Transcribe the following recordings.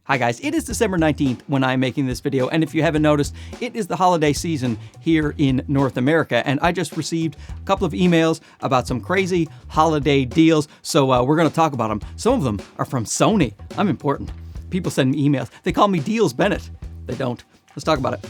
Hi guys, it is December 19th when I'm making this video, and if you haven't noticed, it is the holiday season here in North America, and I just received a couple of emails about some crazy holiday deals, so we're going to talk about them. Some of them are from Sony. I'm important. People send me emails. They call me Deals Bennett. They don't. Let's talk about it.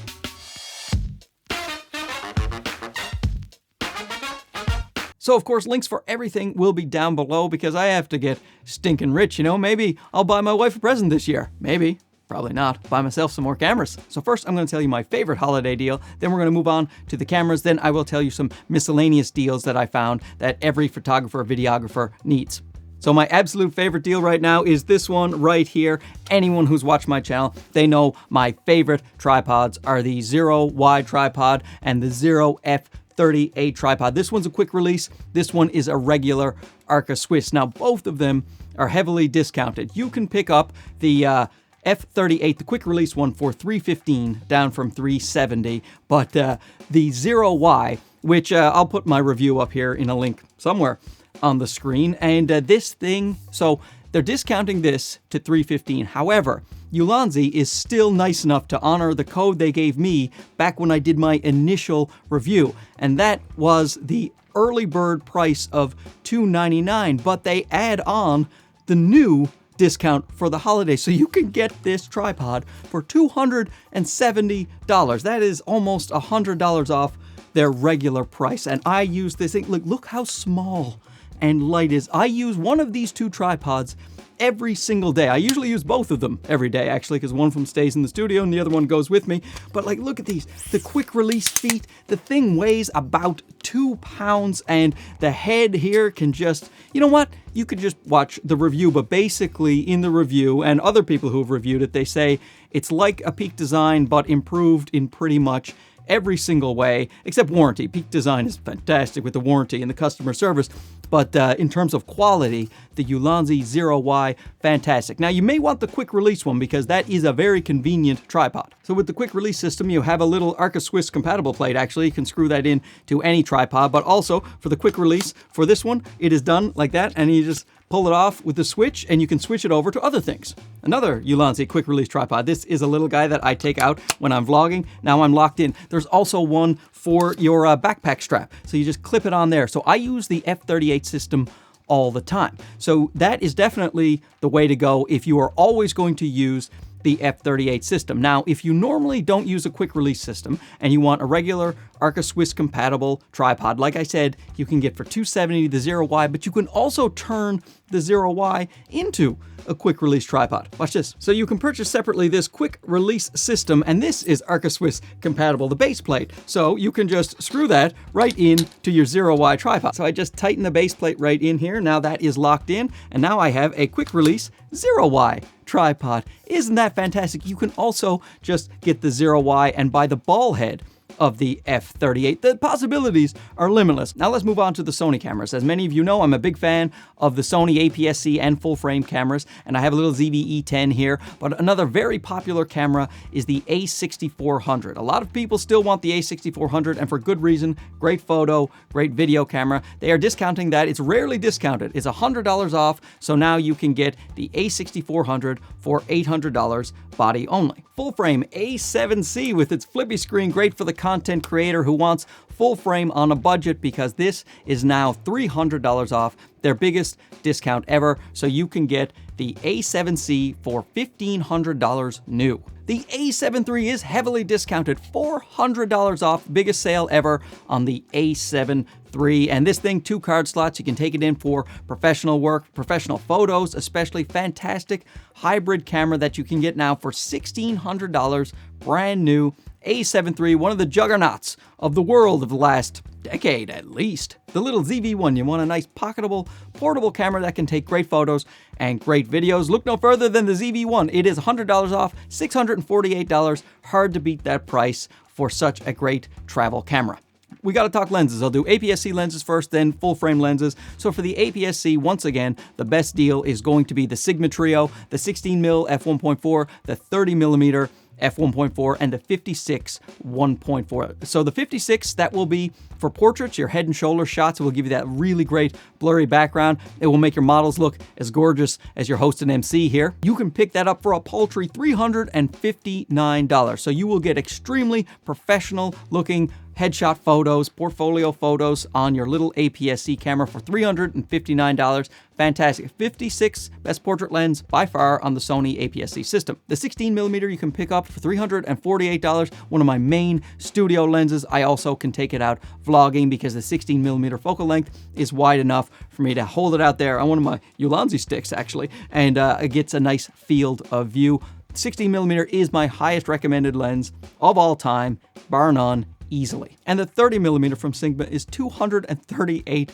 So, of course, links for everything will be down below because I have to get stinking rich, you know? Maybe I'll buy my wife a present this year. Maybe. Probably not. Buy myself some more cameras. So first, I'm going to tell you my favorite holiday deal. Then we're going to move on to the cameras. Then I will tell you some miscellaneous deals that I found that every photographer or videographer needs. So my absolute favorite deal right now is this one right here. Anyone who's watched my channel, they know my favorite tripods are the Zero Y tripod and the Zero F38 tripod. This one's a quick release. This one is a regular Arca Swiss. Now, both of them are heavily discounted. You can pick up the F38, the quick release one, for $315, down from $370. But the Zero Y, which I'll put my review up here in a link somewhere on the screen. And this thing, so they're discounting this to $315. However, Ulanzi is still nice enough to honor the code they gave me back when I did my initial review, and that was the early bird price of $299, but they add on the new discount for the holiday, so you can get this tripod for $270. That is almost $100 off their regular price, and I use this thing. Look how small and light it is. I use one of these two tripods every single day. I usually use both of them every day, actually, because one of them stays in the studio and the other one goes with me. But like, look at these, the quick release feet. The thing weighs about 2 pounds, and the head here can just, you know what? You could just watch the review, but basically in the review, and other people who have reviewed it, they say it's like a Peak Design, but improved in pretty much every single way, except warranty. Peak Design is fantastic with the warranty and the customer service, but in terms of quality, the Ulanzi Zero Y, fantastic. Now, you may want the quick release one because that is a very convenient tripod. So with the quick release system, you have a little Arca Swiss compatible plate. Actually, you can screw that in to any tripod, but also for the quick release, for this one, it is done like that, and you just pull it off with the switch, and you can switch it over to other things. Another Ulanzi quick release tripod. This is a little guy that I take out when I'm vlogging. Now I'm locked in. There's also one for your backpack strap, so you just clip it on there. So I use the F38 system all the time. So that is definitely the way to go if you are always going to use the F38 system. Now, if you normally don't use a quick release system and you want a regular Arca Swiss compatible tripod, like I said, you can get for $270 the Zero Y, but you can also turn the Zero Y into a quick release tripod. Watch this. So you can purchase separately this quick release system, and this is Arca Swiss compatible, the base plate. So you can just screw that right into your Zero Y tripod. So I just tighten the base plate right in here. Now that is locked in, and now I have a quick release Zero Y tripod. Isn't that fantastic? You can also just get the Zero Y and buy the ball head of the F38. The possibilities are limitless. Now let's move on to the Sony cameras. As many of you know, I'm a big fan of the Sony APS-C and full frame cameras, and I have a little ZV-E10 here, but another very popular camera is the A6400. A lot of people still want the A6400, and for good reason. Great photo, great video camera. They are discounting that. It's rarely discounted. It's $100 off, so now you can get the A6400 for $800 body only. Full frame A7C with its flippy screen, great for the content creator who wants full frame on a budget, because this is now $300 off, their biggest discount ever. So you can get the A7C for $1,500 new. The A7 III is heavily discounted, $400 off, biggest sale ever on the A7 III. And this thing, 2 card slots, you can take it in for professional work, professional photos, especially. Fantastic hybrid camera that you can get now for $1,600, brand new. A7 III, one of the juggernauts of the world of the last decade at least. The little ZV-1, you want a nice pocketable, portable camera that can take great photos and great videos. Look no further than the ZV-1. It is $100 off, $648. Hard to beat that price for such a great travel camera. We got to talk lenses. I'll do APS-C lenses first, then full frame lenses. So for the APS-C, once again, the best deal is going to be the Sigma Trio, the 16mm f1.4, the 30mm f1.4 and the 56 1.4. So the 56, that will be for portraits, your head and shoulder shots. It will give you that really great blurry background. It will make your models look as gorgeous as your host and MC here. You can pick that up for a paltry $359. So you will get extremely professional looking headshot photos, portfolio photos on your little APS-C camera for $359. Fantastic. 56 best portrait lens by far on the Sony APS-C system. The 16mm you can pick up for $348, one of my main studio lenses. I also can take it out vlogging because the 16mm focal length is wide enough for me to hold it out there on one of my Ulanzi sticks actually, and it gets a nice field of view. 16mm is my highest recommended lens of all time, bar none, easily. And the 30mm from Sigma is $238.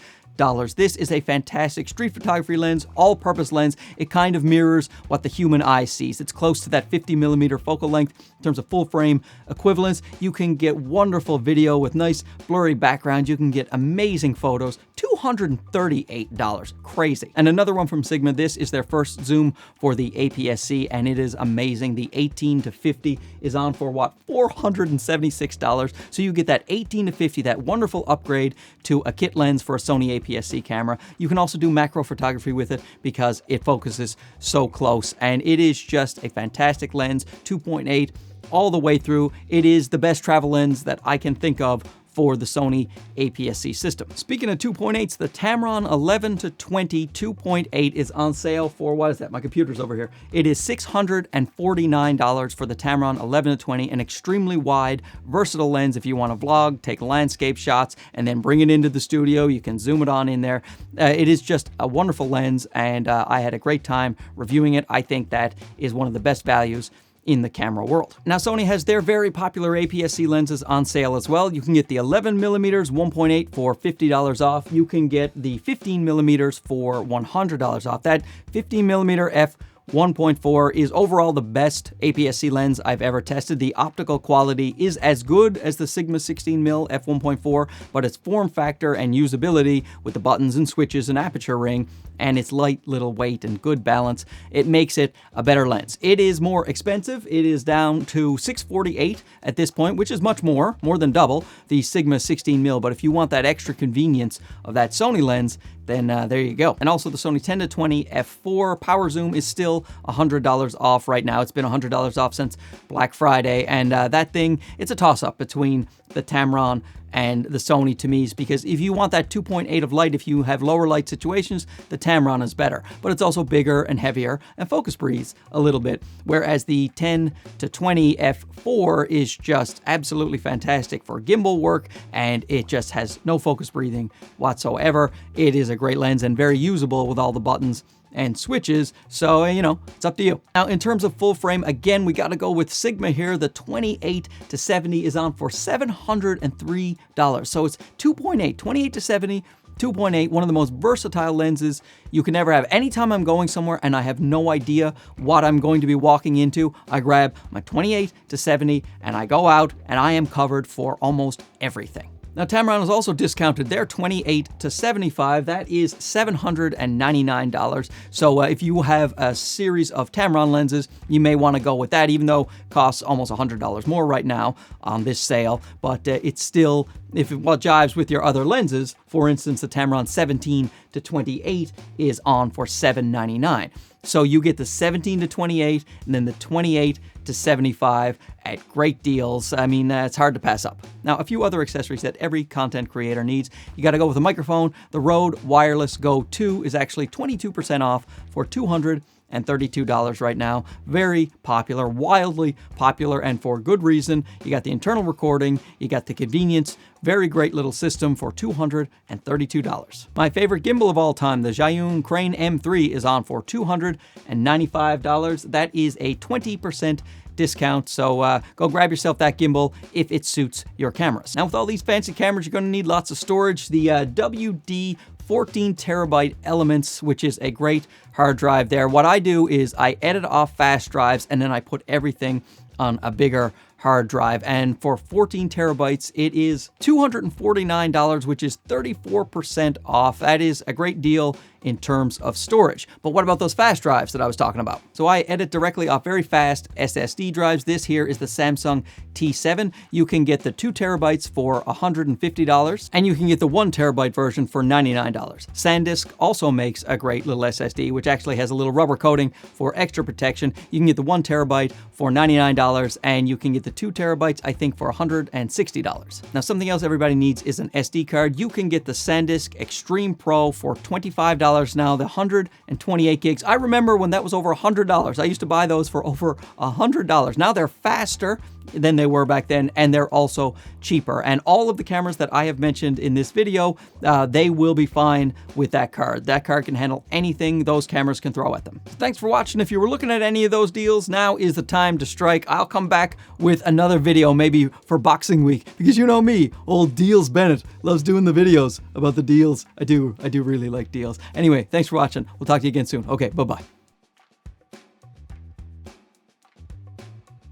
This is a fantastic street photography lens, all-purpose lens. It kind of mirrors what the human eye sees. It's close to that 50mm focal length in terms of full frame equivalence. You can get wonderful video with nice blurry background. You can get amazing photos. $238. Crazy. And another one from Sigma, this is their first zoom for the APS-C, and it is amazing. The 18 to 50 is on for what, $476. So you get that 18 to 50, that wonderful upgrade to a kit lens for a Sony APS-C camera. You can also do macro photography with it because it focuses so close, and it is just a fantastic lens. 2.8 all the way through. It is the best travel lens that I can think of for the Sony APS-C system. Speaking of 2.8s, the Tamron 11 to 20 2.8 is on sale for, what is that? My computer's over here. It is $649 for the Tamron 11 to 20, an extremely wide, versatile lens if you want to vlog, take landscape shots, and then bring it into the studio. You can zoom it on in there. It is just a wonderful lens, and I had a great time reviewing it. I think that is one of the best values in the camera world. Now, Sony has their very popular APS-C lenses on sale as well. You can get the 11mm 1.8 for $50 off. You can get the 15mm for $100 off. That 15mm f 1.4 is overall the best APS-C lens I've ever tested. The optical quality is as good as the Sigma 16mm f1.4, but its form factor and usability with the buttons and switches and aperture ring and its light little weight and good balance, it makes it a better lens. It is more expensive. It is down to $648 at this point, which is much more than double the Sigma 16mm, but if you want that extra convenience of that Sony lens, then there you go. And also the Sony 10 to 20 f4 power zoom is still $100 off right now. It's been $100 off since Black Friday, and that thing, it's a toss-up between the Tamron and the Sony to me, because if you want that 2.8 of light, if you have lower light situations, the Tamron is better, but it's also bigger and heavier and focus breathes a little bit, whereas the 10 to 20 f4 is just absolutely fantastic for gimbal work, and it just has no focus breathing whatsoever. It is a great lens and very usable with all the buttons and switches, so you know, it's up to you. Now, in terms of full frame, again, we got to go with Sigma here. The 28 to 70 is on for $703. So it's 2.8, 28 to 70, 2.8, one of the most versatile lenses you can ever have. Anytime I'm going somewhere and I have no idea what I'm going to be walking into, I grab my 28 to 70 and I go out and I am covered for almost everything. Now, Tamron is also discounted their 28 to 75. That is $799. So if you have a series of Tamron lenses, you may want to go with that, even though it costs almost $100 more right now on this sale. But it's still, if it jives with your other lenses, for instance, the Tamron 17 to 28 is on for $799. So you get the 17 to 28 and then the 28 to 75 at great deals. I mean, it's hard to pass up. Now, a few other accessories that every content creator needs. You got to go with a microphone. The Rode Wireless Go 2 is actually 22% off for $232 right now. Very popular, wildly popular, and for good reason. You got the internal recording, you got the convenience, very great little system for $232. My favorite gimbal of all time, the Zhiyun Crane M3, is on for $295. That is a 20% discount, so go grab yourself that gimbal if it suits your cameras. Now, with all these fancy cameras, you're going to need lots of storage. The WD 14 terabyte Elements, which is a great hard drive there. What I do is I edit off fast drives and then I put everything on a bigger hard drive, and for 14 terabytes it is $249, which is 34% off. That is a great deal in terms of storage. But what about those fast drives that I was talking about? So I edit directly off very fast SSD drives. This here is the Samsung T7. You can get the 2 terabytes for $150, and you can get the 1 terabyte version for $99. SanDisk also makes a great little SSD, which actually has a little rubber coating for extra protection. You can get the 1 terabyte for $99, and you can get the 2 terabytes, I think, for $160. Now, something else everybody needs is an SD card. You can get the SanDisk Extreme Pro for $25 now, the 128 gigs. I remember when that was over $100. I used to buy those for over $100. Now they're faster than they were back then, and they're also cheaper. And all of the cameras that I have mentioned in this video, they will be fine with that card. That card can handle anything those cameras can throw at them. So thanks for watching. If you were looking at any of those deals, now is the time to strike. I'll come back with another video, maybe for Boxing Week, because you know me, old Deals Bennett loves doing the videos about the deals. I do really like deals. Anyway, thanks for watching. We'll talk to you again soon. Okay, bye-bye.